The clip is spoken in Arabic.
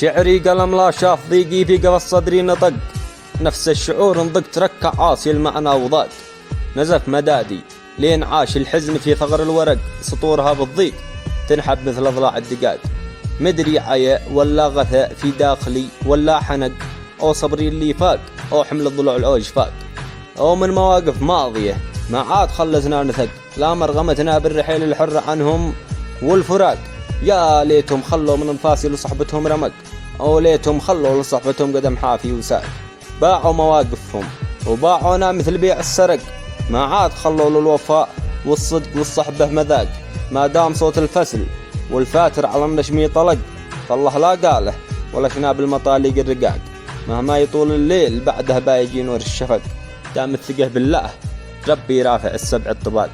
شعري قلم لا شاف ضيقي في قفص صدري نطق، نفس الشعور نضق تركع عاصي المعنى وضاق. نزف مدادي لين عاش الحزن في ثغر الورق، سطورها بالضيق تنحب مثل أضلاع الدقاق. مدري عيا ولا غثاء في داخلي ولا حنق، أو صبري اللي فاق أو حمل الضلوع العوج فاق، أو من مواقف ماضية ما عاد خلتنا نثق، لا مرغمتنا بالرحيل الحر عنهم والفراق. يا ليتهم خلوا من انفاسي لصحبتهم رمق، أو ليتهم خلوا لصحبتهم قدم حافي وساق. باعوا مواقفهم وباعونا مثل بيع السرق، ما عاد خلوا للوفاء والصدق والصحبة مذاق. ما دام صوت الفسل والفاتر على النشمي طلق، فالله لا قاله ولا شناب المطالق الرقاق. مهما يطول الليل بعده بايجي نور الشفق، دام الثقة بالله ربي رافع السبع الطباق.